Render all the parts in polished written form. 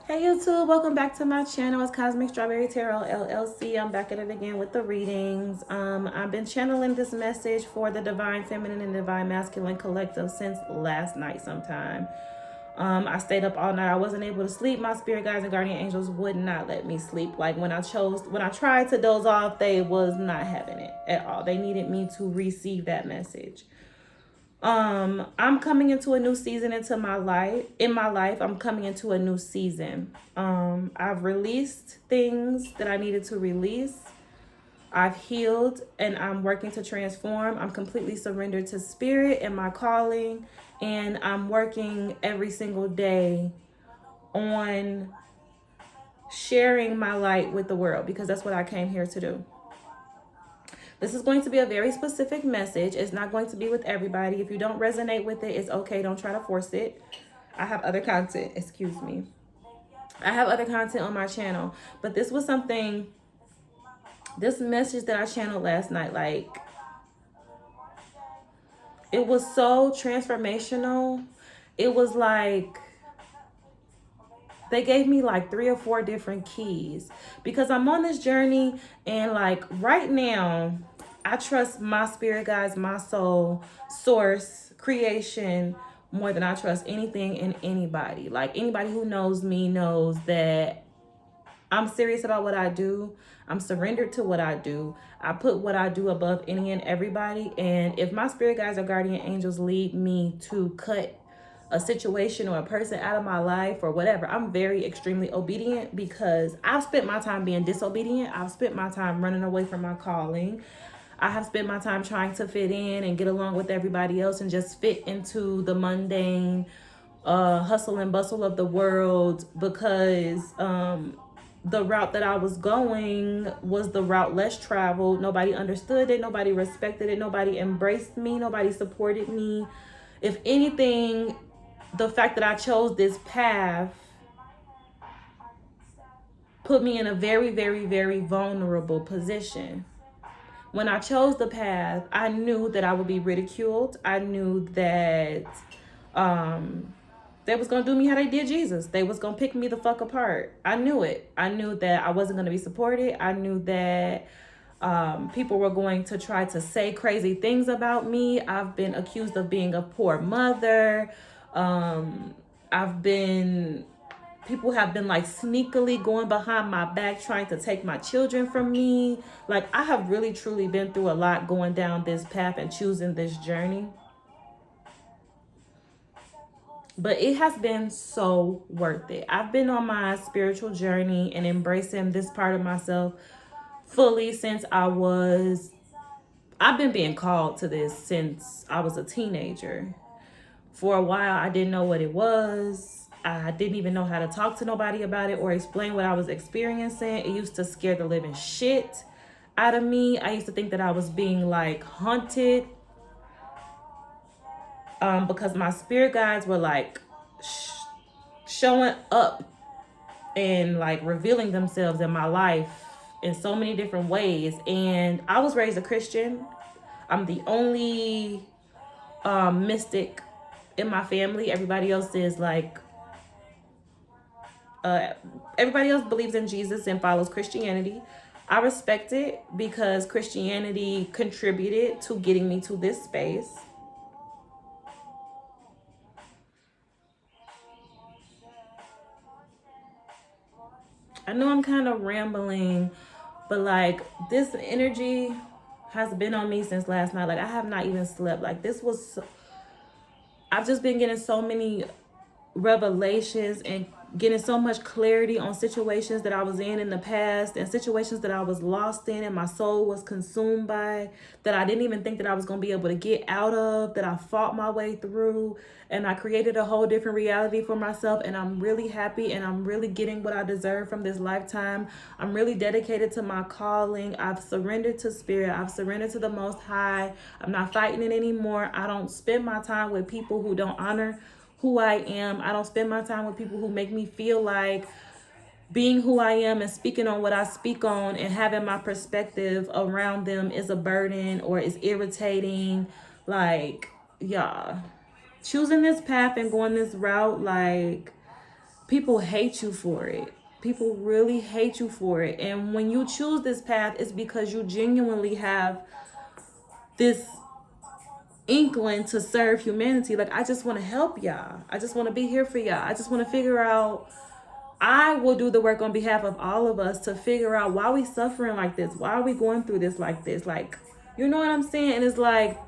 Hey YouTube, welcome back to my channel. It's Cosmic Strawberry Tarot LLC. I'm back at it again with the readings. I've been channeling this message for the Divine Feminine and Divine Masculine Collective since last night sometime. I stayed up all night. I wasn't able to sleep. My spirit guides and guardian angels would not let me sleep. Like when I tried to doze off, they was not having it at all. They needed me to receive that message. I'm coming into a new season into my life. In my life, I'm coming into a new season. I've released things that I needed to release. I've healed and I'm working to transform. I'm completely surrendered to spirit and my calling, and I'm working every single day on sharing my light with the world because that's what I came here to do. This is going to be a very specific message. It's not going to be with everybody. If you don't resonate with it, it's okay. Don't try to force it. I have other content. Excuse me. I have other content on my channel. But this was something, this message that I channeled last night, like, it was so transformational. It was like, they gave me like 3 or 4 different keys because I'm on this journey, and like right now I trust my spirit guides, my soul, source, creation more than I trust anything and anybody. Like anybody who knows me knows that I'm serious about what I do. I'm surrendered to what I do. I put what I do above any and everybody. And if my spirit guides or guardian angels lead me to cut a situation or a person out of my life or whatever, I'm very extremely obedient because I've spent my time being disobedient. I've spent my time running away from my calling. I have spent my time trying to fit in and get along with everybody else and just fit into the mundane hustle and bustle of the world because the route that I was going was the route less traveled. Nobody understood it. Nobody respected it. Nobody embraced me. Nobody supported me. If anything, the fact that I chose this path put me in a very, very, very vulnerable position. When I chose the path, I knew that I would be ridiculed. I knew that they was gonna do me how they did Jesus. They was gonna pick me the fuck apart. I knew it. I knew that I wasn't gonna be supported. I knew that people were going to try to say crazy things about me. I've been accused of being a poor mother. I've been People have been like sneakily going behind my back trying to take my children from me. Like I have really truly been through a lot going down this path and choosing this journey. But it has been so worth it. I've been on my spiritual journey and embracing this part of myself fully since I've been being called to this since I was a teenager. For a while, I didn't know what it was. I didn't even know how to talk to nobody about it or explain what I was experiencing. It used to scare the living shit out of me. I used to think that I was being like haunted because my spirit guides were like showing up and like revealing themselves in my life in so many different ways. And I was raised a Christian. I'm the only mystic in my family. Everybody else is like everybody else believes in Jesus and follows Christianity. I respect it because Christianity contributed to getting me to this space. I know I'm kind of rambling, but like this energy has been on me since last night. Like I have not even slept. Like I've just been getting so many revelations and getting so much clarity on situations that I was in the past and situations that I was lost in and my soul was consumed by, that I didn't even think that I was going to be able to get out of, that I fought my way through, and I created a whole different reality for myself. And I'm really happy and I'm really getting what I deserve from this lifetime. I'm really dedicated to my calling. I've surrendered to spirit. I've surrendered to the Most High. I'm not fighting it anymore. I don't spend my time with people who don't honor who I am. I don't spend my time with people who make me feel like being who I am and speaking on what I speak on and having my perspective around them is a burden or is irritating. Like, yeah, choosing this path and going this route, like, people hate you for it. People really hate you for it. And when you choose this path, it's because you genuinely have this inkling to serve humanity. Like, I just want to help y'all. I just want to be here for y'all. I just want to figure out, I will do the work on behalf of all of us to figure out why we suffering like this. Why are we going through this like this? Like, you know what I'm saying? And it's like,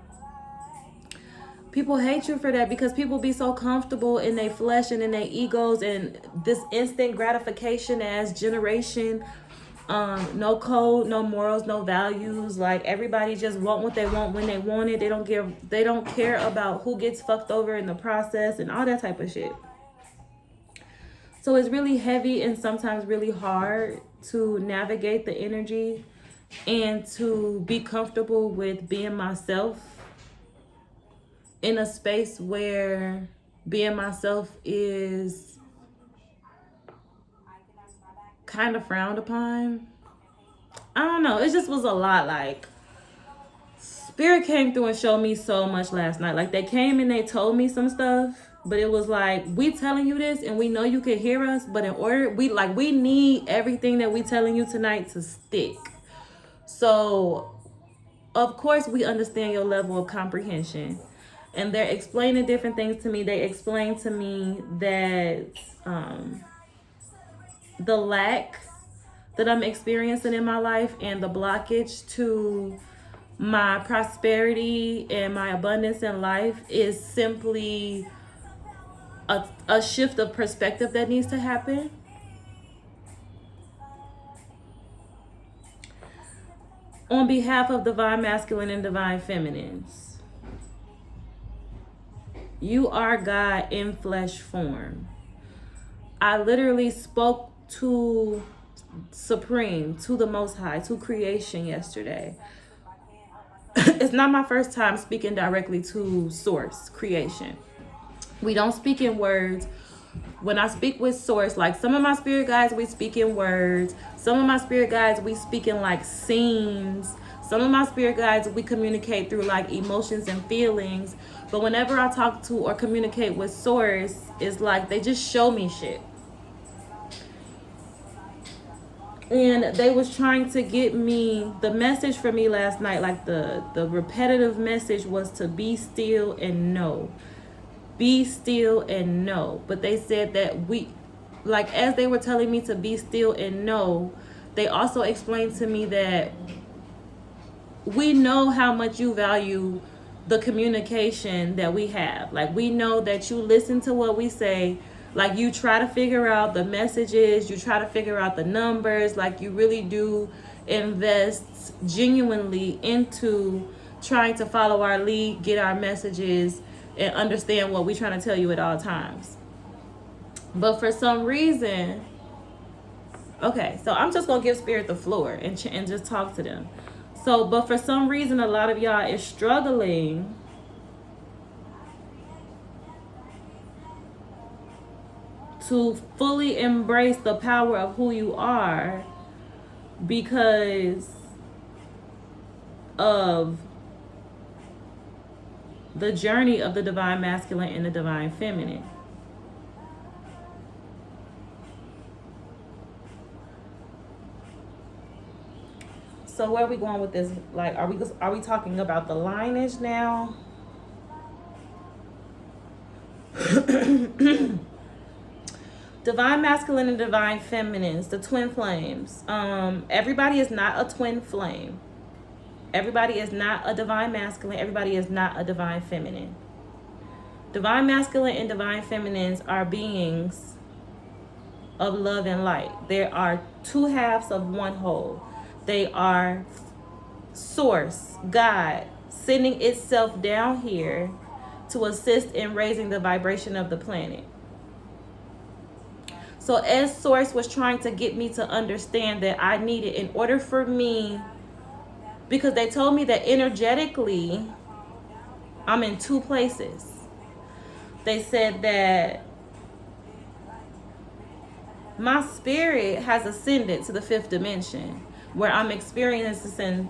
people hate you for that because people be so comfortable in their flesh and in their egos and this instant gratification as generation. No code, no morals, no values. Like, everybody just want what they want when they want it. They don't care about who gets fucked over in the process and all that type of shit. So it's really heavy and sometimes really hard to navigate the energy and to be comfortable with being myself in a space where being myself is kind of frowned upon. I don't know. It just was a lot. Like, Spirit came through and showed me so much last night. Like, they came and they told me some stuff, but it was like, we telling you this and we know you can hear us, but in order, we need everything that we telling you tonight to stick. So, of course, we understand your level of comprehension. And they're explaining different things to me. They explained to me that the lack that I'm experiencing in my life and the blockage to my prosperity and my abundance in life is simply a shift of perspective that needs to happen. On behalf of divine masculine and divine feminines, you are God in flesh form. I literally spoke to Supreme, to the Most High, to creation yesterday. It's not my first time speaking directly to Source, creation. We don't speak in words. When I speak with Source, like, some of my spirit guides, we speak in words. Some of my spirit guides, we speak in like scenes. Some of my spirit guides, we communicate through like emotions and feelings. But whenever I talk to or communicate with Source, it's like they just show me shit. And they was trying to get me, the message for me last night, like the repetitive message was to be still and know. Be still and know. But they said that like, as they were telling me to be still and know, they also explained to me that we know how much you value the communication that we have. Like, we know that you listen to what we say. Like, you try to figure out the messages, you try to figure out the numbers. Like, you really do invest genuinely into trying to follow our lead, get our messages, and understand what we're trying to tell you at all times. But for some reason, okay, so I'm just going to give Spirit the floor and just talk to them. So, but for some reason, a lot of y'all is struggling to fully embrace the power of who you are because of the journey of the divine masculine and the divine feminine. So where are we going with this? Like, are we talking about the lineage now? Divine masculine and divine feminines, the twin flames. Everybody is not a twin flame. Everybody is not a divine masculine. Everybody is not a divine feminine. Divine masculine and divine feminines are beings of love and light. There are two halves of one whole. They are Source, God, sending itself down here to assist in raising the vibration of the planet. So as Source was trying to get me to understand that I needed, in order for me, because they told me that energetically, I'm in two places. They said that my spirit has ascended to the 5th dimension, where I'm experiencing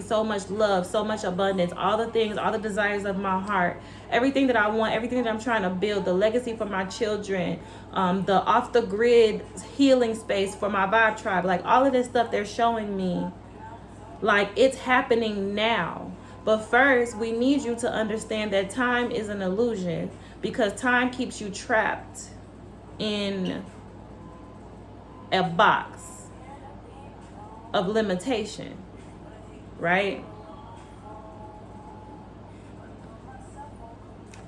so much love, so much abundance, all the things, all the desires of my heart, everything that I want, everything that I'm trying to build, the legacy for my children, the off the grid healing space for my vibe tribe, like all of this stuff they're showing me, like it's happening now. But first, we need you to understand that time is an illusion, because time keeps you trapped in a box of limitation, right?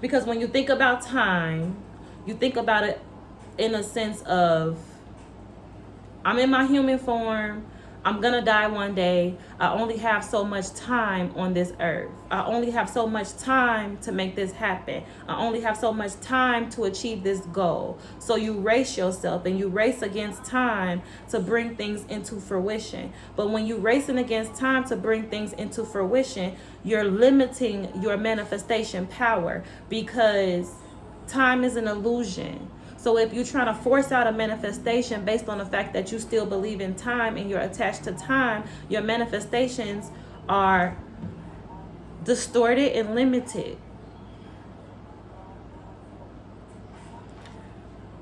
Because when you think about time, you think about it in a sense of, I'm in my human form, I'm gonna die one day. I only have so much time on this earth. I only have so much time to make this happen. I only have so much time to achieve this goal. So you race yourself and you race against time to bring things into fruition. But when you racing against time to bring things into fruition, you're limiting your manifestation power, because time is an illusion. So if you're trying to force out a manifestation based on the fact that you still believe in time and you're attached to time, your manifestations are distorted and limited.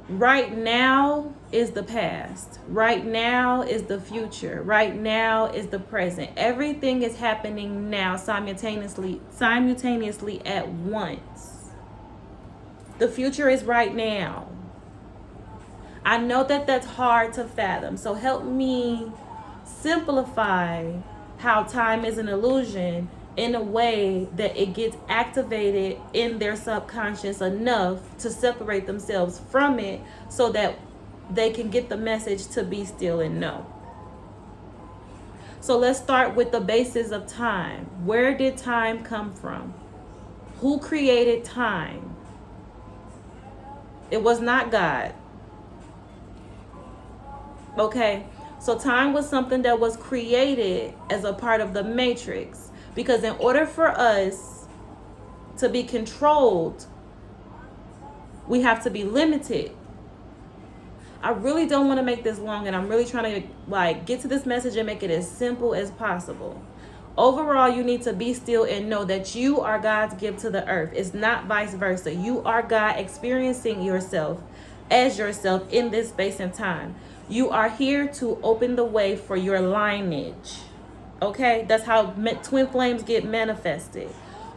Right now is the past. Right now is the future. Right now is the present. Everything is happening now simultaneously at once. The future is right now. I know that that's hard to fathom. So help me simplify how time is an illusion in a way that it gets activated in their subconscious enough to separate themselves from it, so that they can get the message to be still and know. So let's start with the basis of time. Where did time come from? Who created time? It was not God. Okay, so time was something that was created as a part of the matrix, because in order for us to be controlled, we have to be limited. I really don't want to make this long, and I'm really trying to get to this message and make it as simple as possible. Overall, you need to be still and know that you are God's gift to the earth. It's not vice versa. You are God experiencing yourself as yourself in this space and time. You are here to open the way for your lineage. Okay? That's how twin flames get manifested.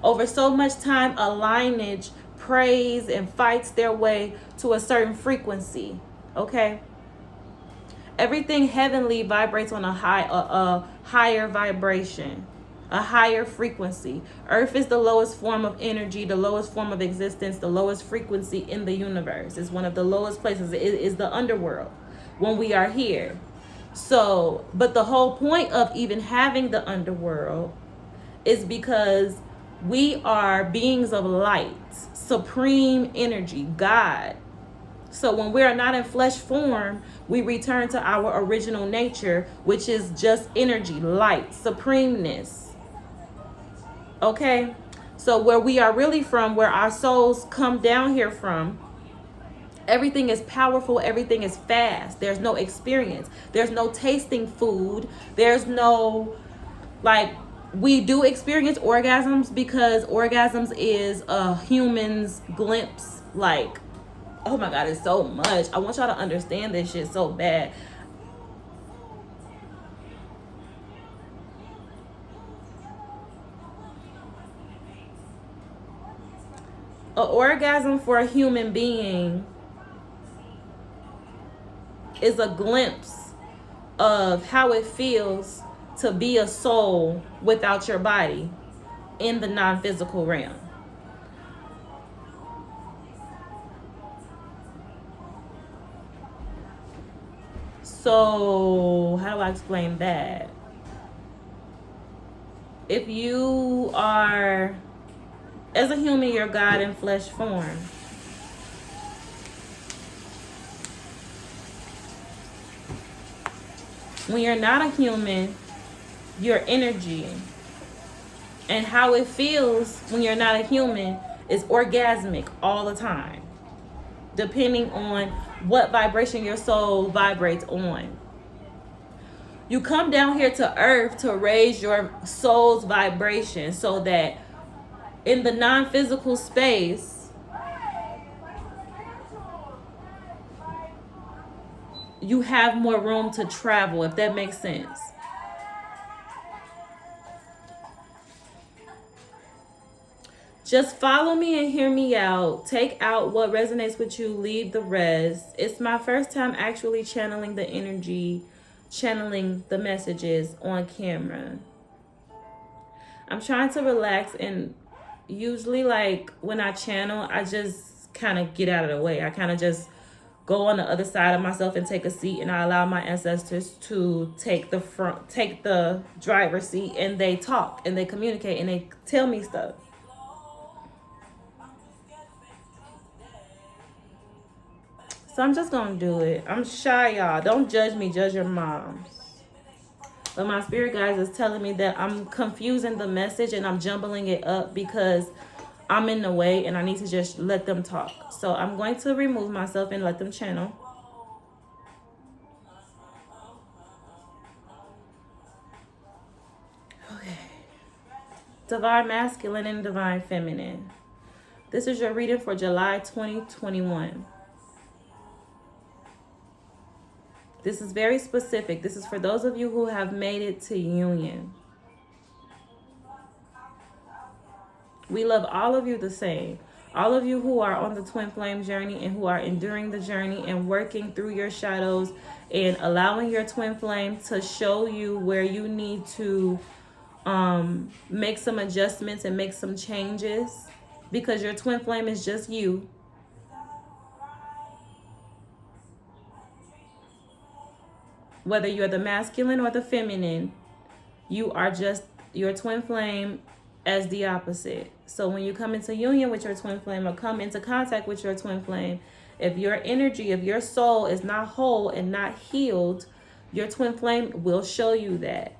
Over so much time, a lineage prays and fights their way to a certain frequency. Okay? Everything heavenly vibrates on a higher vibration, a higher frequency. Earth is the lowest form of energy, the lowest form of existence, the lowest frequency in the universe. It's one of the lowest places. It is the underworld when we are here. So, but the whole point of even having the underworld is because we are beings of light, supreme energy, God. So when we are not in flesh form, we return to our original nature, which is just energy, light, supremeness. Okay? So where we are really from, where our souls come down here from, everything is powerful, everything is fast. There's no experience. There's no tasting food. There's no, we do experience orgasms, because orgasms is a human's glimpse, oh my God, it's so much. I want y'all to understand this shit so bad. An orgasm for a human being is a glimpse of how it feels to be a soul without your body in the non-physical realm. So, how do I explain that? If you are, as a human, you're God in flesh form. When you're not a human, you're energy. And how it feels when you're not a human is orgasmic all the time, depending on what vibration your soul vibrates on. You come down here to earth to raise your soul's vibration so that in the non-physical space, you have more room to travel, if that makes sense. Just follow me and hear me out. Take out what resonates with you, leave the rest. It's my first time actually channeling the energy, channeling the messages on camera. I'm trying to relax, and usually, like, when I channel, I just kind of get out of the way. I kind of just go on the other side of myself and take a seat, and I allow my ancestors to take the driver's seat, and they talk and they communicate and they tell me stuff. So I'm just gonna do it. I'm shy, y'all. Don't judge me, judge your moms. But my spirit guides is telling me that I'm confusing the message and I'm jumbling it up because I'm in the way and I need to just let them talk. So I'm going to remove myself and let them channel. Okay. Divine Masculine and Divine Feminine. This is your reading for July 2021. This is very specific. This is for those of you who have made it to union. We love all of you the same. All of you who are on the twin flame journey and who are enduring the journey and working through your shadows and allowing your twin flame to show you where you need to make some adjustments and make some changes, because your twin flame is just you. Whether you're the masculine or the feminine, you are just your twin flame as the opposite. So when you come into union with your twin flame or come into contact with your twin flame, if your energy, if your soul is not whole and not healed, your twin flame will show you that.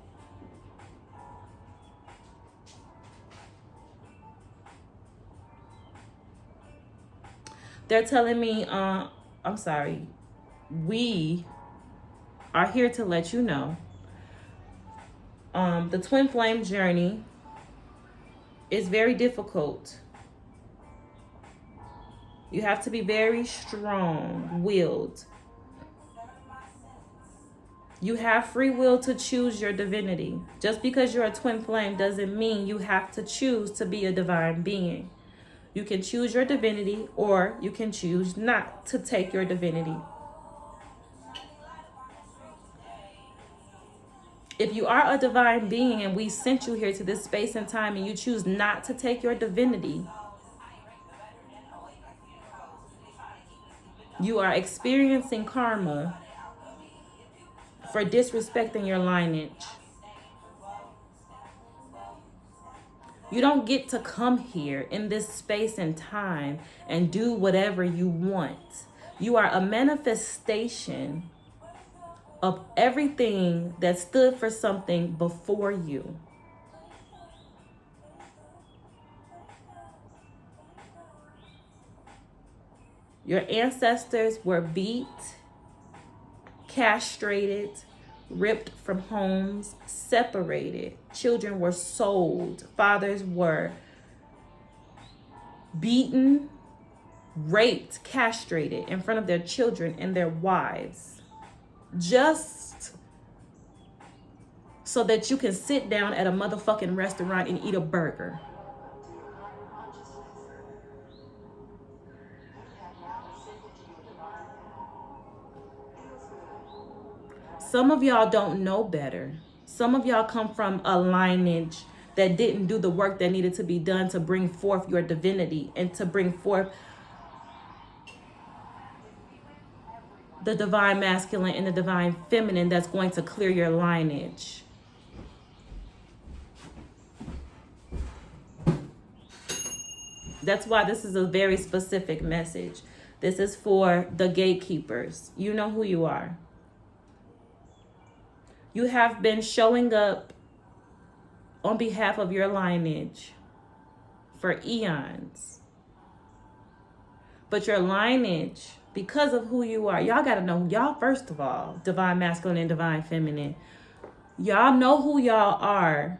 They're telling me, I'm sorry, we are here to let you know the twin flame journey is very difficult. You have to be very strong-willed. You have free will to choose your divinity. Just because you're a twin flame doesn't mean you have to choose to be a divine being. You can choose your divinity, or you can choose not to take your divinity. If you are a divine being and we sent you here to this space and time and you choose not to take your divinity, you are experiencing karma for disrespecting your lineage. You don't get to come here in this space and time and do whatever you want. You are a manifestation of everything that stood for something before you. Your ancestors were beat, castrated, ripped from homes, separated. Children were sold. Fathers were beaten, raped, castrated in front of their children and their wives, just so that you can sit down at a motherfucking restaurant and eat a burger. Some of y'all don't know better. Some of y'all come from a lineage that didn't do the work that needed to be done to bring forth your divinity and to bring forth the divine masculine and the divine feminine that's going to clear your lineage. That's why this is a very specific message. This is for the gatekeepers. You know who you are. You have been showing up on behalf of your lineage for eons. But your lineage, because of who you are, y'all got to know, y'all, first of all, divine masculine and divine feminine, Y'all know who y'all are,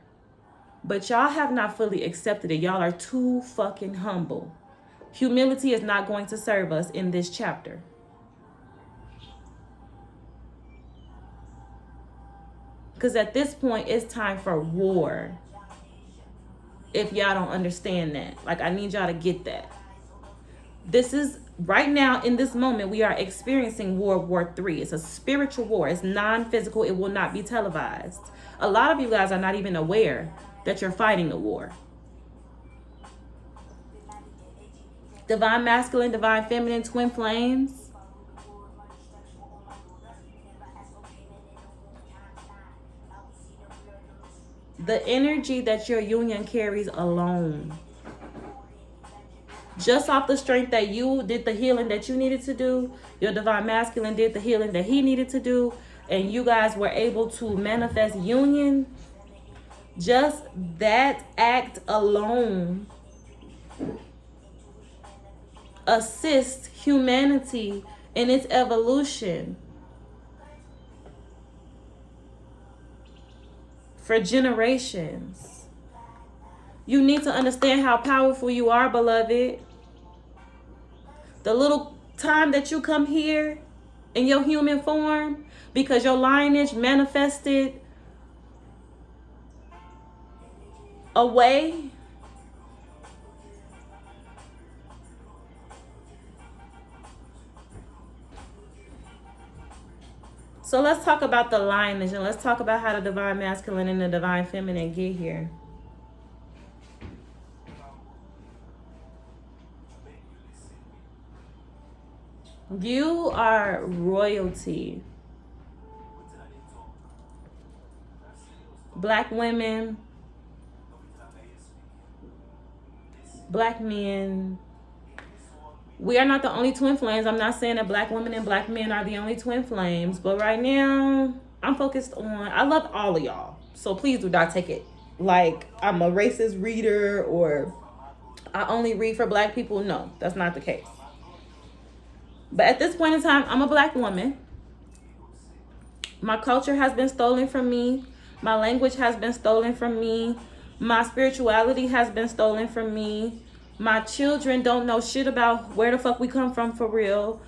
but y'all have not fully accepted it. Y'all are too fucking humble. Humility is not going to serve us in this chapter. Because at this point, it's time for war. If y'all don't understand that. Like, I need y'all to get that. This is, right now, in this moment, we are experiencing World War III. It's a spiritual war. It's non-physical. It will not be televised. A lot of you guys are not even aware that you're fighting a war. Divine masculine, divine feminine, twin flames. The energy that your union carries alone. Just off the strength that you did the healing that you needed to do, your divine masculine did the healing that he needed to do, and you guys were able to manifest union. Just that act alone assists humanity in its evolution for generations. You need to understand how powerful you are, beloved. The little time that you come here in your human form, because your lineage manifested away. So let's talk about the lineage, and let's talk about how the divine masculine and the divine feminine get here. You are royalty. Black women, black men. We are not the only twin flames. I'm not saying that black women and black men are the only twin flames, but right now I'm focused on, I love all of y'all. So please do not take it like I'm a racist reader or I only read for black people. No, that's not the case. But at this point in time, I'm a black woman. My culture has been stolen from me. My language has been stolen from me. My spirituality has been stolen from me. My children don't know shit about where the fuck we come from for real.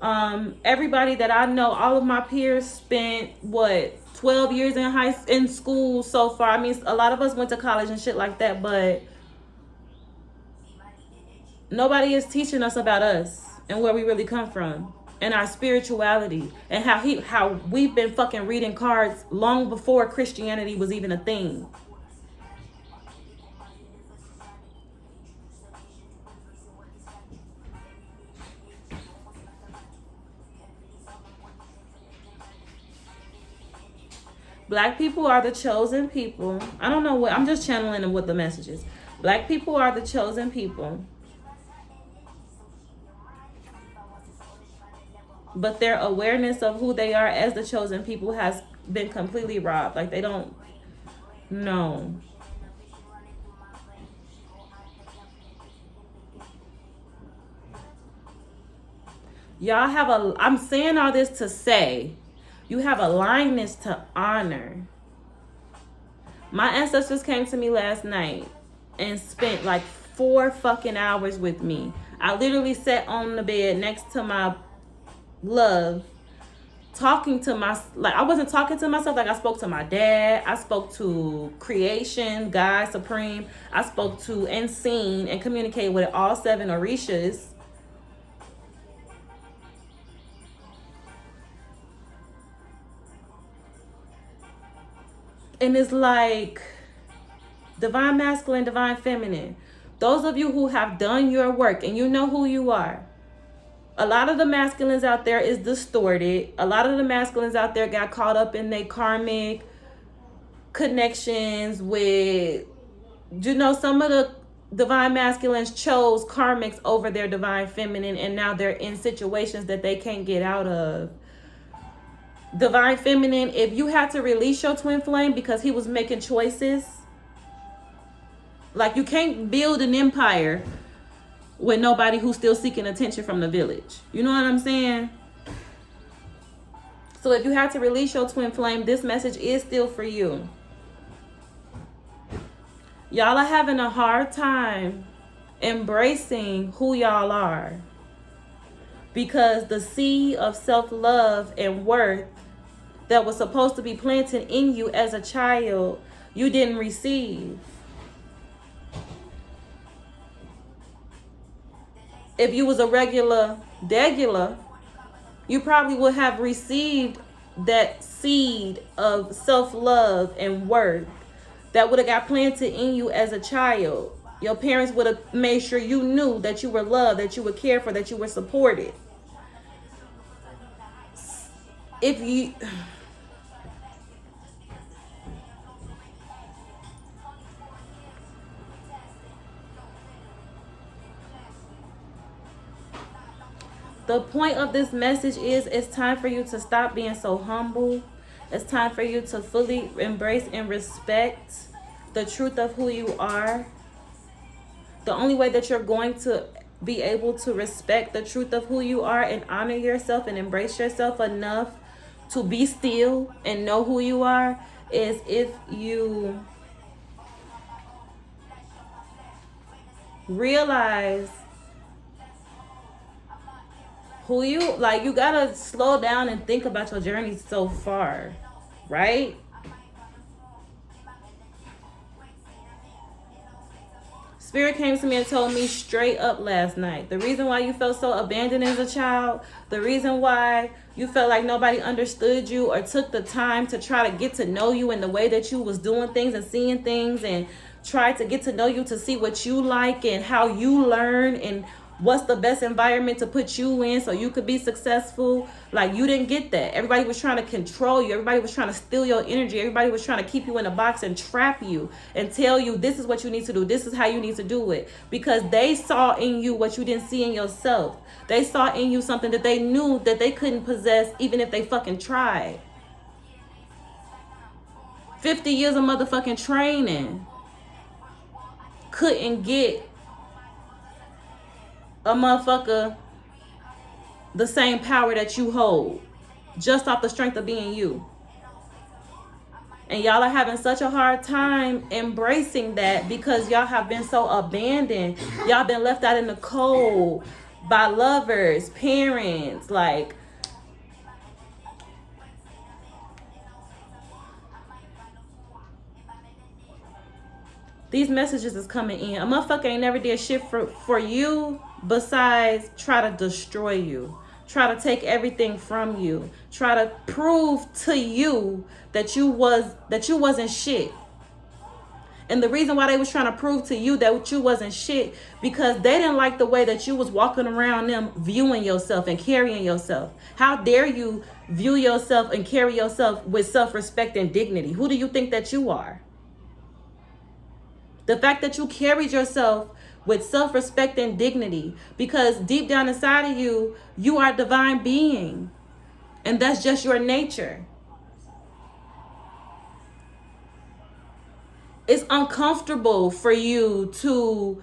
Everybody that I know, all of my peers spent 12 years in school so far. I mean, a lot of us went to college and shit like that, but nobody is teaching us about us and where we really come from and our spirituality and how we've been fucking reading cards long before Christianity was even a thing. Black people are the chosen people. I don't know what, I'm just channeling what the message is. Black people are the chosen people. But their awareness of who they are as the chosen people has been completely robbed. Like, they don't know. Y'all have I'm saying all this to say, you have a likeness to honor. My ancestors came to me last night and spent like 4 fucking hours with me. I literally sat on the bed next to my love, talking to like, I wasn't talking to myself. Like, I spoke to my dad. I spoke to creation, God Supreme. I spoke to and seen and communicated with all 7 Orishas. And it's like divine masculine, divine feminine. Those of you who have done your work and you know who you are. A lot of the masculines out there is distorted. A lot of the masculines out there got caught up in their karmic connections with, some of the divine masculines chose karmics over their divine feminine, and now they're in situations that they can't get out of. Divine feminine, if you had to release your twin flame because he was making choices, like, you can't build an empire with nobody who's still seeking attention from the village. You know what I'm saying? So if you have to release your twin flame, this message is still for you. Y'all are having a hard time embracing who y'all are, because the seed of self-love and worth that was supposed to be planted in you as a child, you didn't receive. If you was a regular you probably would have received that seed of self-love and worth that would have got planted in you as a child. Your parents would have made sure you knew that you were loved, that you were cared for, that you were supported. If you... The point of this message is, it's time for you to stop being so humble. It's time for you to fully embrace and respect the truth of who you are. The only way that you're going to be able to respect the truth of who you are and honor yourself and embrace yourself enough to be still and know who you are is if you realize who you, like, you gotta slow down and think about your journey so far, right? Spirit came to me and told me straight up last night, the reason why you felt so abandoned as a child, the reason why you felt like nobody understood you or took the time to try to get to know you in the way that you was doing things and seeing things, and tried to get to know you to see what you like and how you learn and what's the best environment to put you in so you could be successful. Like, you didn't get that. Everybody was trying to control you. Everybody was trying to steal your energy. Everybody was trying to keep you in a box and trap you and tell you this is what you need to do. This is how you need to do it. Because they saw in you what you didn't see in yourself. They saw in you something that they knew that they couldn't possess even if they fucking tried. 50 years of motherfucking training couldn't get a motherfucker the same power that you hold just off the strength of being you. And y'all are having such a hard time embracing that because y'all have been so abandoned. Y'all been left out in the cold by lovers, parents, like, these messages is coming in. A motherfucker ain't never did shit for you besides try to destroy you, try to take everything from you, try to prove to you that you wasn't shit. And the reason why they was trying to prove to you that you wasn't shit, because they didn't like the way that you was walking around them viewing yourself and carrying yourself. How dare you view yourself and carry yourself with self-respect and dignity? Who do you think that you are? The fact that you carried yourself with self-respect and dignity, because deep down inside of you, you are a divine being. And that's just your nature. It's uncomfortable for you to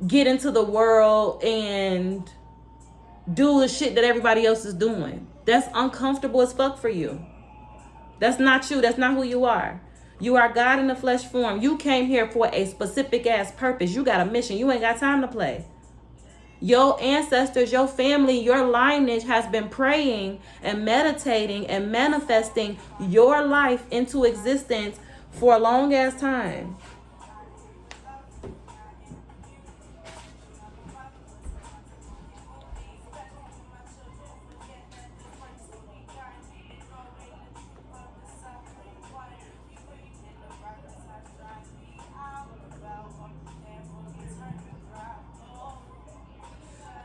get into the world and do the shit that everybody else is doing. That's uncomfortable as fuck for you. That's not you. That's not who you are. You are God in the flesh form. You came here for a specific ass purpose. You got a mission. You ain't got time to play. Your ancestors, your family, your lineage has been praying and meditating and manifesting your life into existence for a long ass time.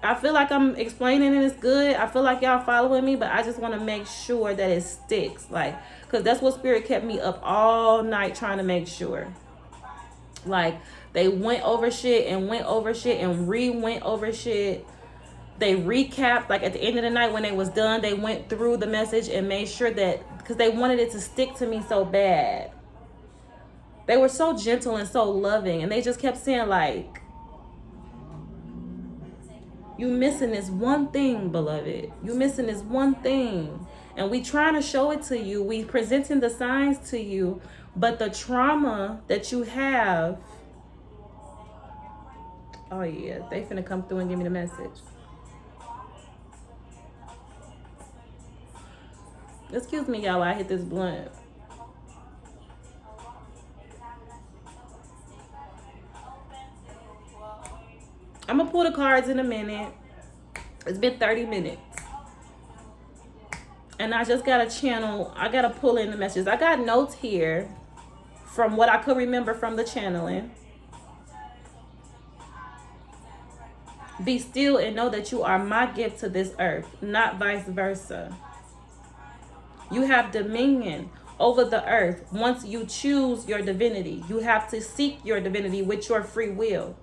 I feel like I'm explaining it is good. I feel like y'all following me, but I just want to make sure that it sticks. Like, because that's what Spirit kept me up all night trying to make sure. Like, they went over shit and went over shit and re-went over shit. They recapped, like at the end of the night when they was done, they went through the message and made sure that, because they wanted it to stick to me so bad. They were so gentle and so loving, and they just kept saying like, you missing this one thing, beloved. You missing this one thing. And we trying to show it to you. We presenting the signs to you. But the trauma that you have... Oh, yeah. They finna come through and give me the message. Excuse me, y'all, while I hit this blunt. I'm gonna pull the cards in a minute. It's been 30 minutes. And I just gotta channel. I gotta pull in the messages. I got notes here from what I could remember from the channeling. Be still and know that you are my gift to this earth, not vice versa. You have dominion over the earth once you choose your divinity. You have to seek your divinity with your free will.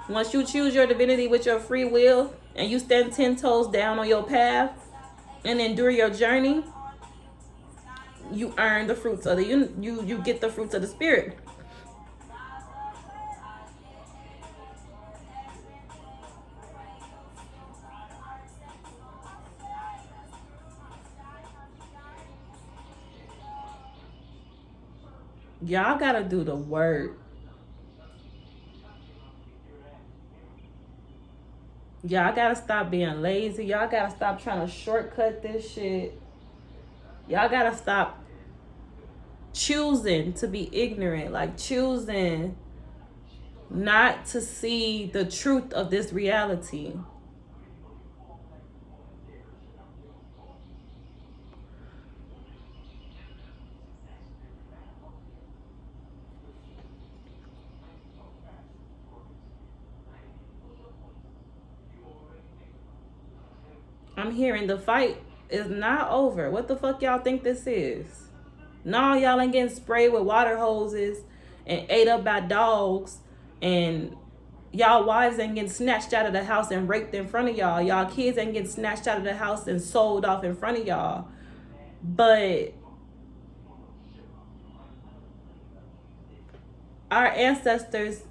Once you choose your divinity with your free will and you stand 10 toes down on your path and endure your journey, you earn the fruits of the you get the fruits of the spirit. Y'all gotta do the work. Y'all gotta stop being lazy. Y'all gotta stop trying to shortcut this shit. Y'all gotta stop choosing to be ignorant. Like choosing not to see the truth of this reality. I'm hearing the fight is not over. What the fuck y'all think this is? No, y'all ain't getting sprayed with water hoses and ate up by dogs, and y'all wives ain't getting snatched out of the house and raped in front of y'all. Y'all kids ain't getting snatched out of the house and sold off in front of y'all. But our ancestors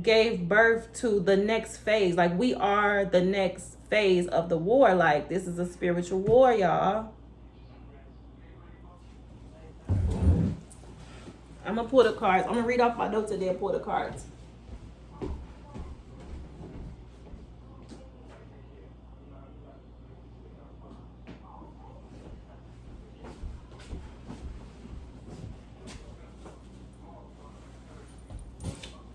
gave birth to the next phase. Like we are the next phase of the war. Like this is a spiritual war, y'all. I'm gonna pull the cards. I'm gonna read off my notes and then pull the cards.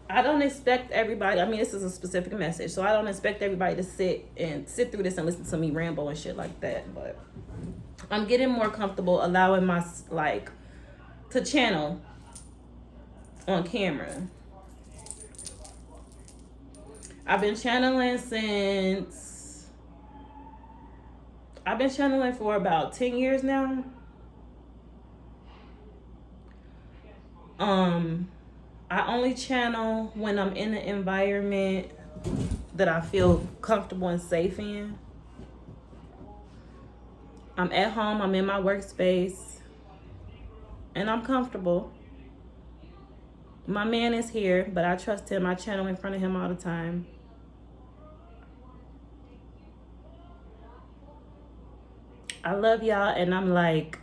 I don't expect everybody, I mean, this is a specific message, so I don't expect everybody to sit through this and listen to me ramble and shit like that, but I'm getting more comfortable allowing my, like, to channel on camera. I've been channeling for about 10 years now. I only channel when I'm in an environment that I feel comfortable and safe in. I'm at home, I'm in my workspace, and I'm comfortable. My man is here, but I trust him. I channel in front of him all the time. I love y'all, and I'm like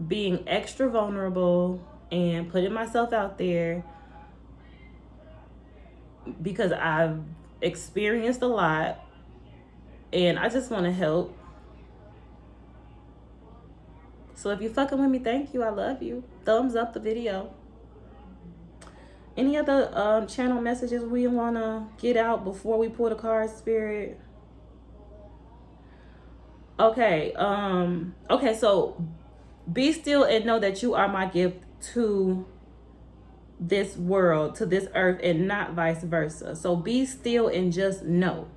being extra vulnerable and putting myself out there because I've experienced a lot and I just want to help. So if you're fucking with me, thank you. I love you. Thumbs up the video. Any other channel messages we want to get out before we pull the card, Spirit? Okay. Okay, so be still and know that you are my gift to this world, to this earth, and not vice versa. So be still and just know.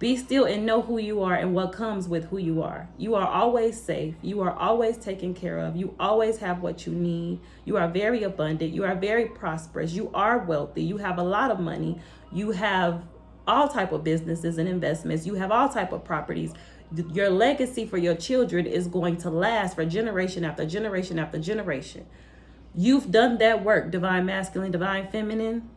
Be still and know who you are and what comes with who you are. You are always safe. You are always taken care of. You always have what you need. You are very abundant. You are very prosperous. You are wealthy. You have a lot of money. You have all type of businesses and investments. You have all type of properties. Your legacy for your children is going to last for generation after generation after generation. You've done that work, divine masculine, divine feminine.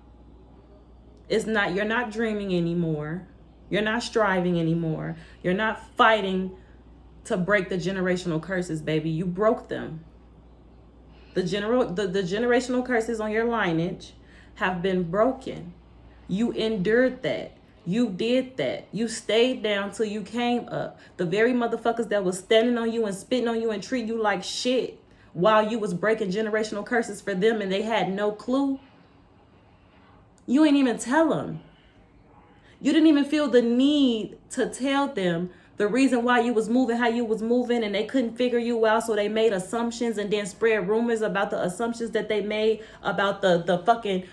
You're not dreaming anymore. You're not striving anymore. You're not fighting to break the generational curses, baby. You broke them. The generational curses on your lineage have been broken. You endured that. You did that. You stayed down till you came up. The very motherfuckers that was standing on you and spitting on you and treating you like shit while you was breaking generational curses for them and they had no clue. You ain't even tell them. You didn't even feel the need to tell them the reason why you was moving how you was moving, and they couldn't figure you out, so they made assumptions and then spread rumors about the assumptions that they made about the fucking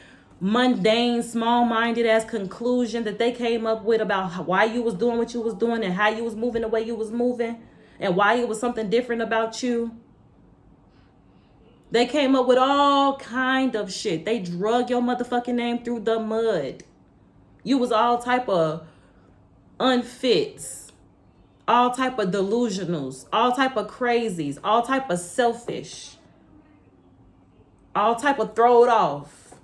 mundane, small-minded ass conclusion that they came up with about why you was doing what you was doing and how you was moving the way you was moving and why it was something different about you. They came up with all kind of shit. They drug your motherfucking name through the mud. You was all type of unfits, all type of delusionals, all type of crazies, all type of selfish, all type of throw it off.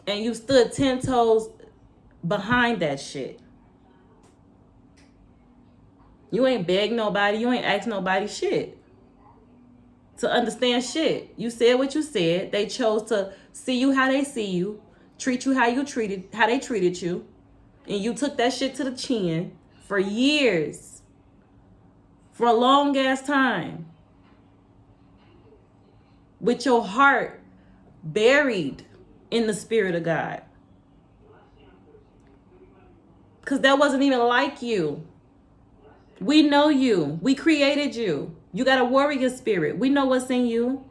And you stood 10 toes behind that shit. You ain't begged nobody. You ain't asked nobody shit to understand shit. You said what you said. They chose to see you how they see you, treat you how they treated you. And you took that shit to the chin for years, for a long ass time, with your heart buried in the spirit of God. Because that wasn't even like you. We know you. We created you. You got a warrior spirit. We know what's in you.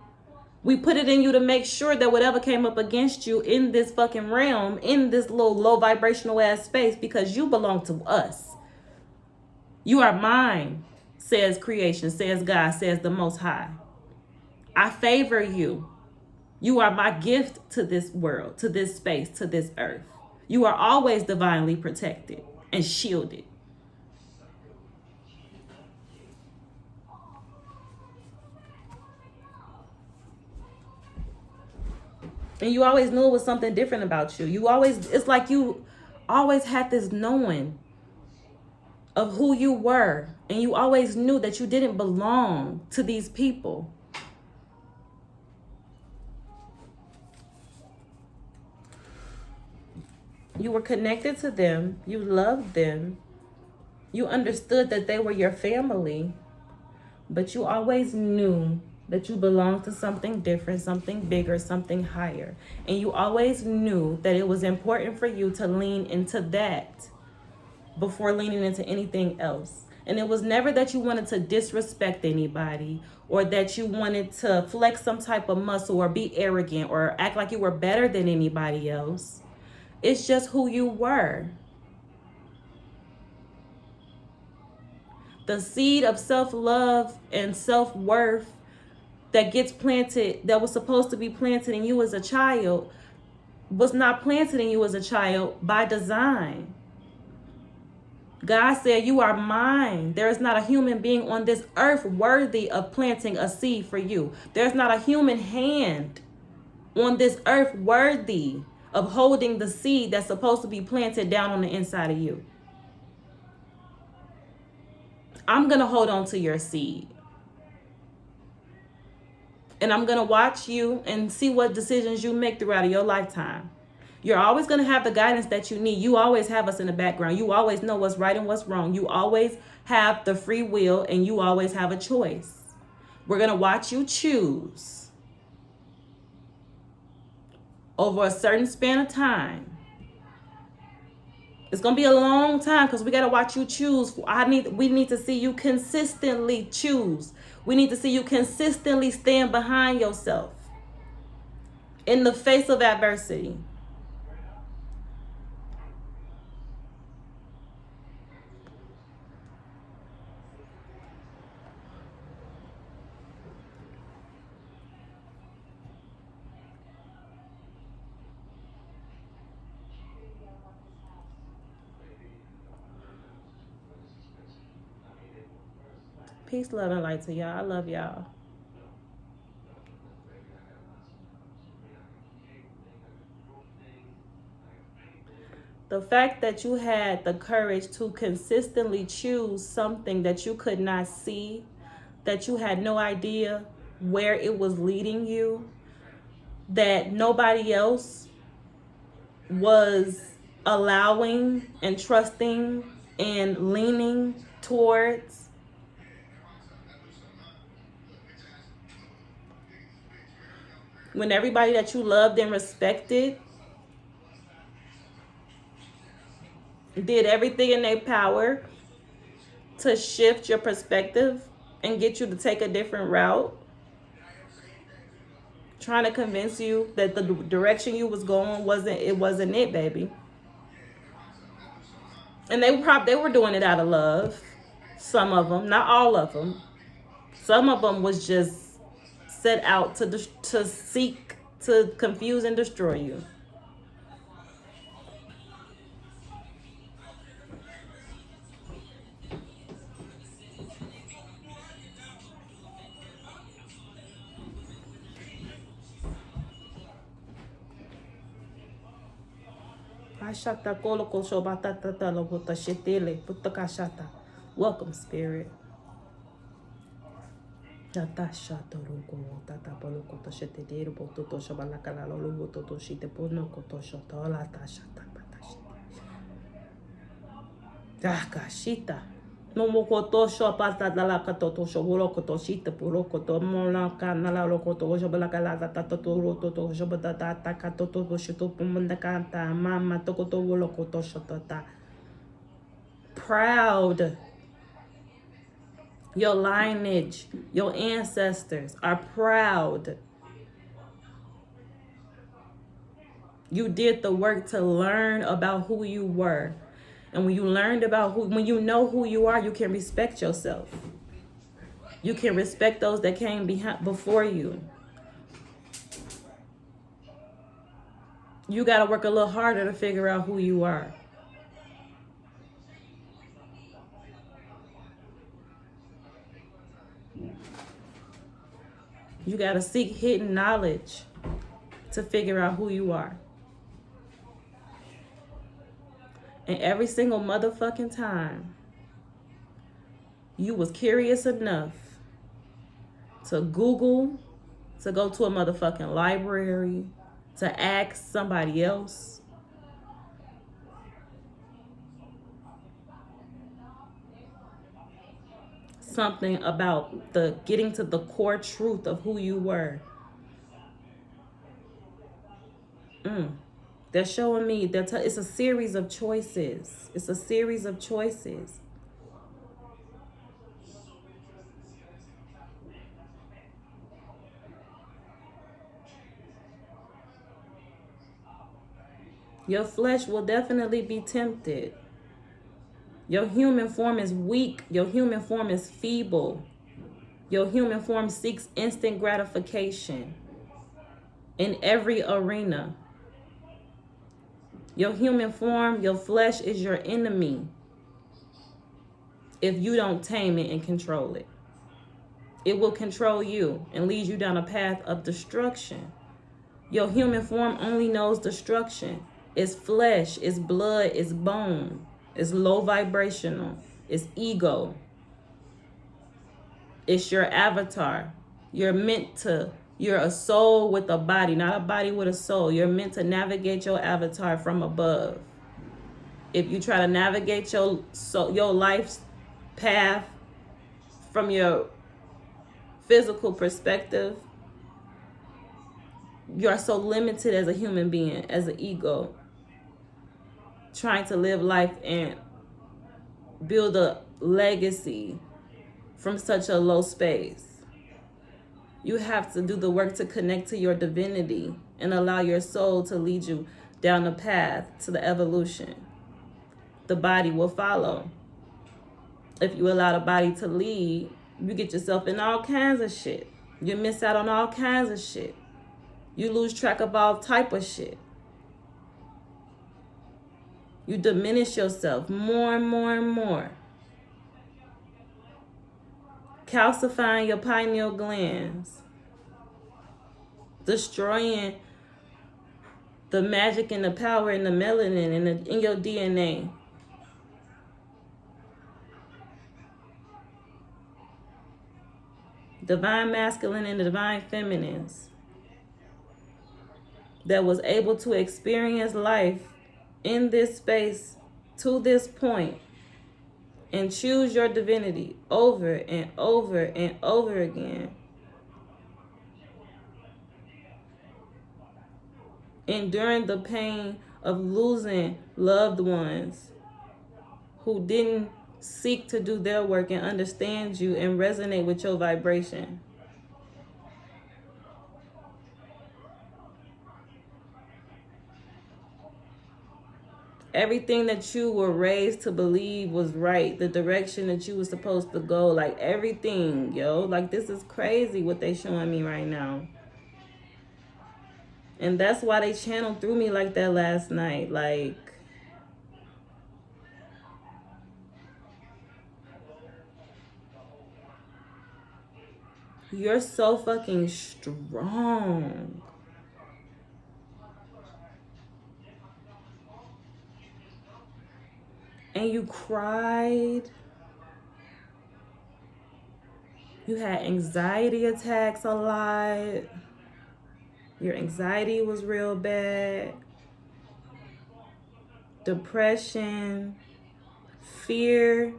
We put it in you to make sure that whatever came up against you in this fucking realm, in this little low vibrational ass space, because you belong to us. You are mine, says creation, says God, says the Most High. I favor you. You are my gift to this world, to this space, to this earth. You are always divinely protected and shielded. And you always knew it was something different about you. It's like you always had this knowing of who you were. And you always knew that you didn't belong to these people. You were connected to them. You loved them. You understood that they were your family. But you always knew that you belonged to something different, something bigger, something higher. And you always knew that it was important for you to lean into that before leaning into anything else. And it was never that you wanted to disrespect anybody or that you wanted to flex some type of muscle or be arrogant or act like you were better than anybody else. It's just who you were. The seed of self-love and self-worth that gets planted, that was supposed to be planted in you as a child, was not planted in you as a child by design. God said, you are mine. There is not a human being on this earth worthy of planting a seed for you. There's not a human hand on this earth worthy of holding the seed that's supposed to be planted down on the inside of you. I'm going to hold on to your seed. And I'm going to watch you and see what decisions you make throughout your lifetime. You're always going to have the guidance that you need. You always have us in the background. You always know what's right and what's wrong. You always have the free will and you always have a choice. We're going to watch you choose over a certain span of time. It's going to be a long time because we got to watch you choose. We need to see you consistently choose. We need to see you consistently stand behind yourself in the face of adversity. Peace, love, and light to y'all. I love y'all. The fact that you had the courage to consistently choose something that you could not see, that you had no idea where it was leading you, that nobody else was allowing and trusting and leaning towards. When everybody that you loved and respected did everything in their power to shift your perspective and get you to take a different route, trying to convince you that the direction you was going wasn't it, baby. And they were doing it out of love. Some of them, not all of them. Some of them was just set out to seek to confuse and destroy you. Welcome, spirit. No mo koto shopata la katoto shobolo koto shita puro koto mona kanala lokoto shobala kala tata toro toto shobata tata katoto shito pumanda kanta mama tokoto wolo koto shotota. Proud. Your lineage, your ancestors are proud. You did the work to learn about who you were. And when you learned about when you know who you are, you can respect yourself. You can respect those that came before you. You got to work a little harder to figure out who you are. You got to seek hidden knowledge to figure out who you are. And every single motherfucking time you was curious enough to Google, to go to a motherfucking library, to ask somebody else, something about the getting to the core truth of who you were. They're showing me that it's a series of choices. It's a series of choices. Your flesh will definitely be tempted. Your human form is weak. Your human form is feeble. Your human form seeks instant gratification in every arena. Your human form, your flesh is your enemy if you don't tame it and control it. It will control you and lead you down a path of destruction. Your human form only knows destruction. It's flesh, it's blood, it's bone, it's low vibrational, it's ego. It's your avatar. You're a soul with a body, not a body with a soul. You're meant to navigate your avatar from above. If you try to navigate your life's path from your physical perspective, you are so limited as a human being, as an ego, trying to live life and build a legacy from such a low space. You have to do the work to connect to your divinity and allow your soul to lead you down the path to the evolution. The body will follow. If you allow the body to lead, you get yourself in all kinds of shit. You miss out on all kinds of shit. You lose track of all type of shit. You diminish yourself more and more and more. calcifying your pineal glands, destroying the magic and the power and the melanin in your DNA. Divine masculine and divine feminines that was able to experience life in this space to this point and choose your divinity over and over and over again. Enduring the pain of losing loved ones who didn't seek to do their work and understand you and resonate with your vibration. Everything that you were raised to believe was right, the direction that you were supposed to go, like everything, yo. Like, this is crazy what they showing me right now. And that's why they channeled through me like that last night. Like, you're so fucking strong. And you cried. You had anxiety attacks a lot. Your anxiety was real bad. Depression. Fear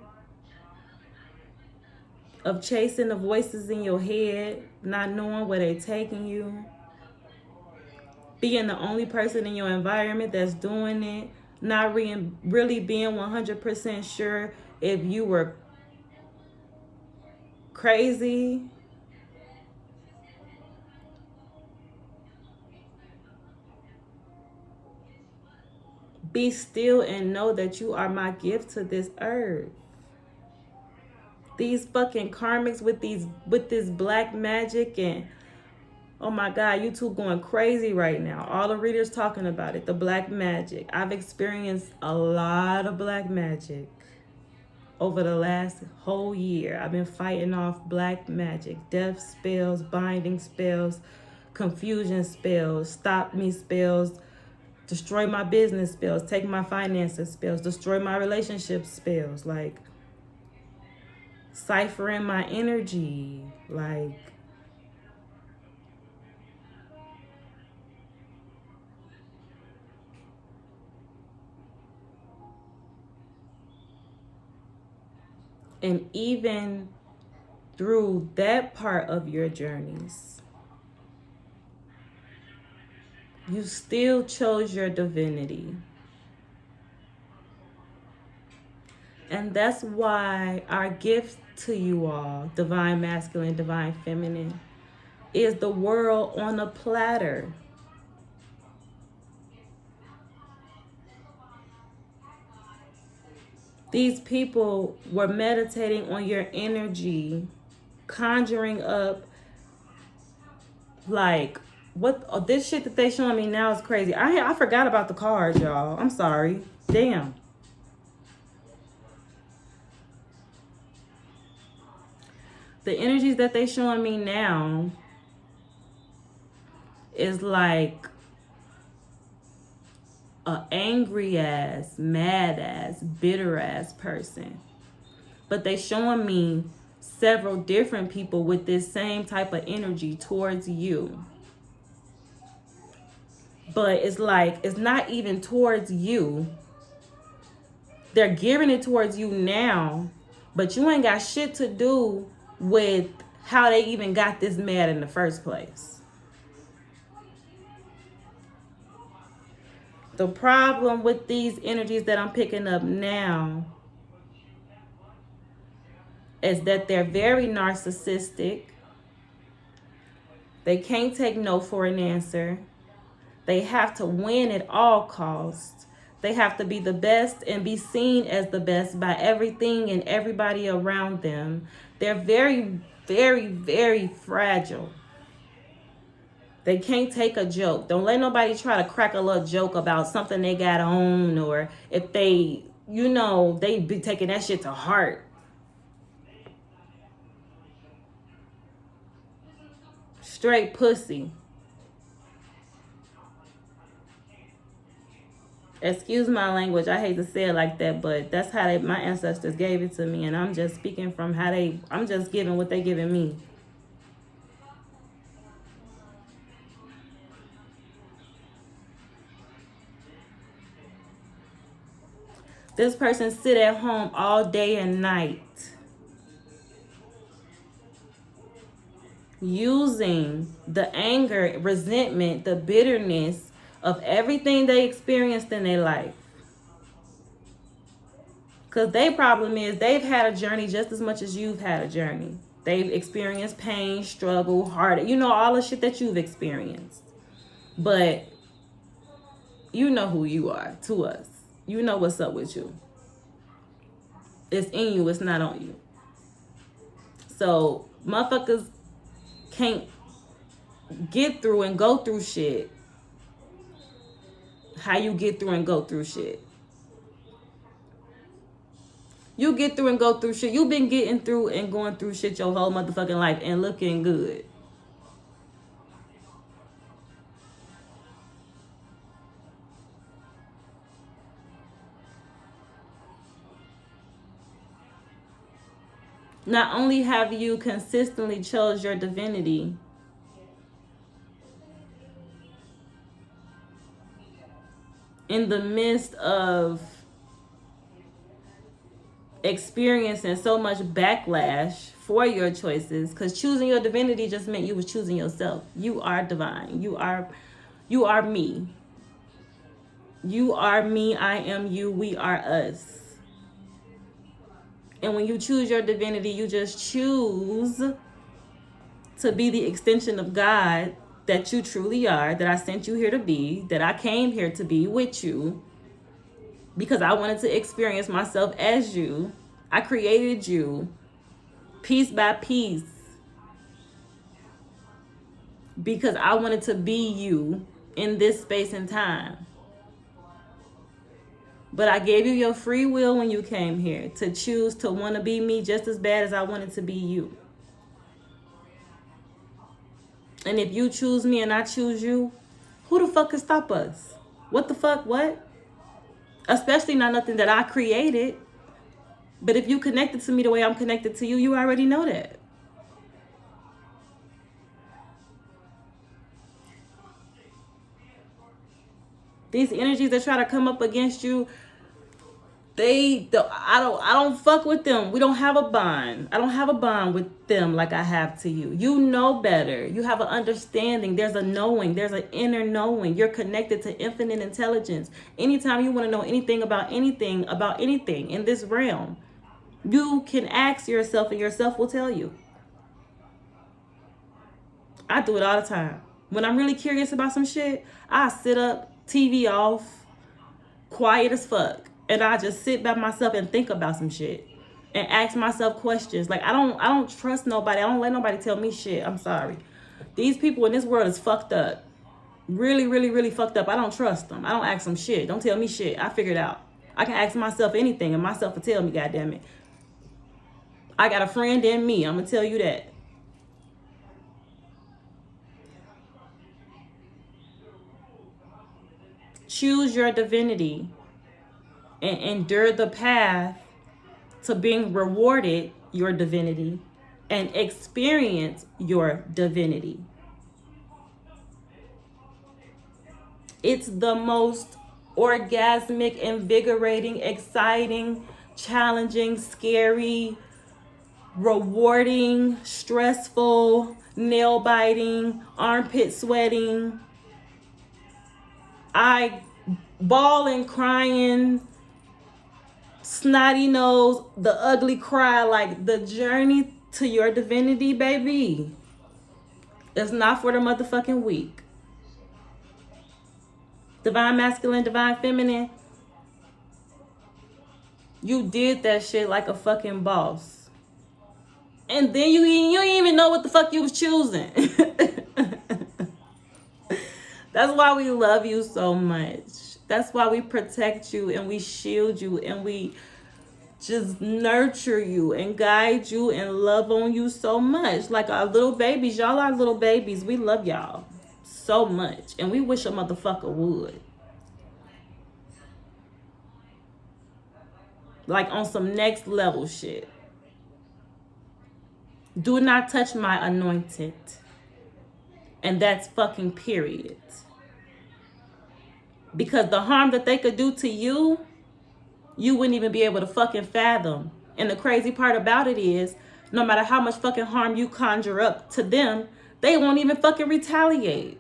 of chasing the voices in your head, not knowing where they're taking you. Being the only person in your environment that's doing it. Not really being 100% sure if you were crazy. Be still and know that you are my gift to this earth. These fucking karmics with this black magic, and oh my God, YouTube going crazy right now. All the readers talking about it, the black magic. I've experienced a lot of black magic over the last whole year. I've been fighting off black magic, death spells, binding spells, confusion spells, stop me spells, destroy my business spells, take my finances spells, destroy my relationship spells, like ciphering my energy, like and even through that part of your journeys, you still chose your divinity. And that's why our gift to you all, divine masculine, divine feminine, is the world on a platter. These people were meditating on your energy, conjuring up, like, what? Oh, this shit that they showing me now is crazy. I forgot about the cards, y'all. I'm sorry. Damn. The energies that they showing me now is like a angry ass, mad ass, bitter ass person. But they showing me several different people with this same type of energy towards you. But it's like, it's not even towards you. They're gearing it towards you now, but you ain't got shit to do with how they even got this mad in the first place. The problem with these energies that I'm picking up now is that they're very narcissistic. They can't take no for an answer. They have to win at all costs. They have to be the best and be seen as the best by everything and everybody around them. They're very, very, very fragile. They can't take a joke. Don't let nobody try to crack a little joke about something they got on, or if they, they be taking that shit to heart. Straight pussy. Excuse my language. I hate to say it like that, but that's how my ancestors gave it to me, and I'm just speaking from how I'm just giving what they giving me. This person sit at home all day and night, using the anger, resentment, the bitterness of everything they experienced in their life. Because their problem is they've had a journey just as much as you've had a journey. They've experienced pain, struggle, heartache, all the shit that you've experienced. But you know who you are to us. You know what's up with you. It's in you, it's not on you. So motherfuckers can't get through and go through shit how you get through and go through shit. You get through and go through shit. You've been getting through and going through shit your whole motherfucking life and looking good. Not only have you consistently chose your divinity, in the midst of experiencing so much backlash for your choices, because choosing your divinity just meant you was choosing yourself. You are divine. You are me. You are me. I am you. We are us. And when you choose your divinity, you just choose to be the extension of God that you truly are, that I sent you here to be, that I came here to be with you, because I wanted to experience myself as you. I created you piece by piece because I wanted to be you in this space and time. But I gave you your free will when you came here to choose to want to be me just as bad as I wanted to be you. And if you choose me and I choose you, who the fuck can stop us? What the fuck? What? Especially not nothing that I created. But if you connected to me the way I'm connected to you, you already know that. These energies that try to come up against you, I don't fuck with them. We don't have a bond. I don't have a bond with them like I have to you. You know better. You have an understanding. There's a knowing. There's an inner knowing. You're connected to infinite intelligence. Anytime you want to know anything about anything in this realm, you can ask yourself and yourself will tell you. I do it all the time. When I'm really curious about some shit, I sit up, TV off, quiet as fuck. And I just sit by myself and think about some shit and ask myself questions. Like I don't trust nobody. I don't let nobody tell me shit. I'm sorry. These people in this world is fucked up. Really, really, really fucked up. I don't trust them. I don't ask them shit. Don't tell me shit. I figured it out. I can ask myself anything and myself will tell me, goddammit. I got a friend in me. I'm gonna tell you that. Choose your divinity and endure the path to being rewarded your divinity and experience your divinity. It's the most orgasmic, invigorating, exciting, challenging, scary, rewarding, stressful, nail biting, armpit sweating, eye bawling, crying, snotty nose, the ugly cry, like the journey to your divinity, baby. It's not for the motherfucking weak. Divine masculine, divine feminine. You did that shit like a fucking boss. And then you didn't even know what the fuck you was choosing. That's why we love you so much. That's why we protect you and we shield you and we just nurture you and guide you and love on you so much. Like our little babies. Y'all are little babies. We love y'all so much. And we wish a motherfucker would. Like on some next level shit. Do not touch my anointed. And that's fucking period. Because the harm that they could do to you, you wouldn't even be able to fucking fathom. And the crazy part about it is, no matter how much fucking harm you conjure up to them, they won't even fucking retaliate.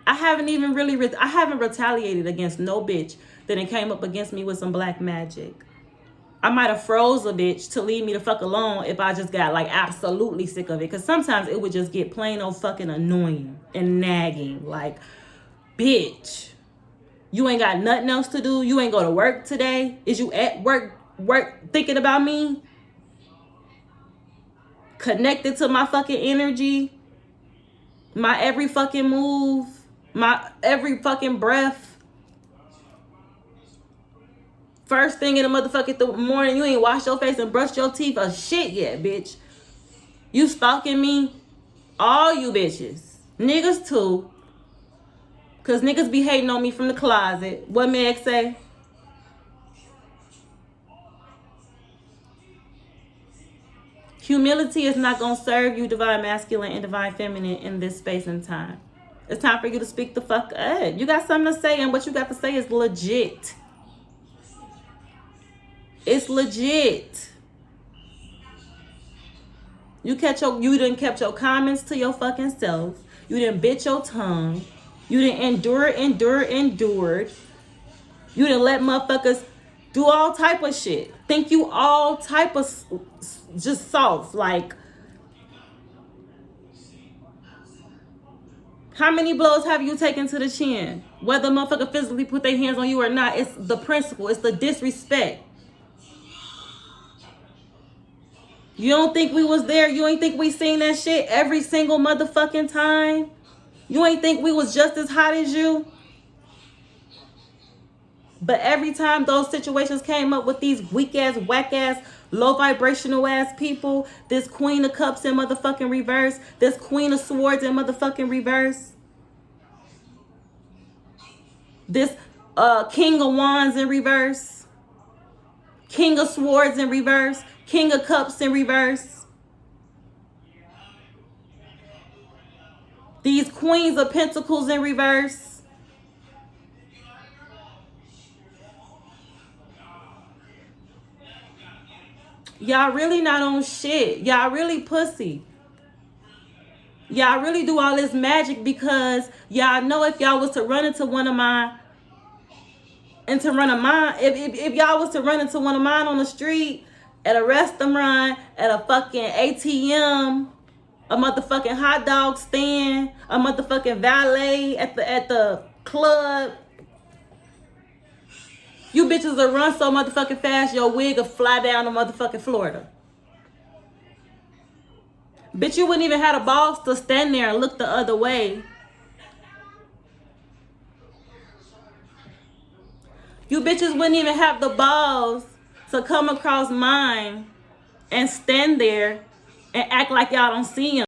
I haven't retaliated against no bitch that it came up against me with some black magic. I might have froze a bitch to leave me the fuck alone if I just got like absolutely sick of it. Because sometimes it would just get plain old fucking annoying and nagging. Like, bitch, you ain't got nothing else to do. You ain't go to work today. Is you at work thinking about me? Connected to my fucking energy, my every fucking move, my every fucking breath. First thing in the motherfucking morning, you ain't washed your face and brushed your teeth or shit yet, bitch. You stalking me? All you bitches. Niggas too. Cause niggas be hating on me from the closet. What Meg say? Humility is not gonna serve you, divine masculine and divine feminine, in this space and time. It's time for you to speak the fuck up. You got something to say, and what you got to say is legit. It's legit. You done kept your comments to your fucking self. You done bit your tongue. You done endured. You done let motherfuckers do all type of shit. Think you all type of just soft. Like, how many blows have you taken to the chin? Whether a motherfucker physically put their hands on you or not, it's the principle. It's the disrespect. You don't think we was there? You ain't think we seen that shit every single motherfucking time? You ain't think we was just as hot as you? But every time those situations came up with these weak ass, whack ass, low vibrational ass people, this Queen of Cups in motherfucking reverse, this Queen of Swords in motherfucking reverse, this King of Wands in reverse, King of Swords in reverse, King of Cups in reverse, these Queens of Pentacles in reverse. Y'all really not on shit. Y'all really pussy. Y'all really do all this magic because y'all know if y'all was to run into one of mine, if y'all was to run into one of mine on the street, at a restaurant, at a fucking ATM, a motherfucking hot dog stand, a motherfucking valet at the club, you bitches will run so motherfucking fast, your wig will fly down to motherfucking Florida. Bitch, you wouldn't even have the balls to stand there and look the other way. You bitches wouldn't even have the balls to come across mine and stand there and act like y'all don't see him.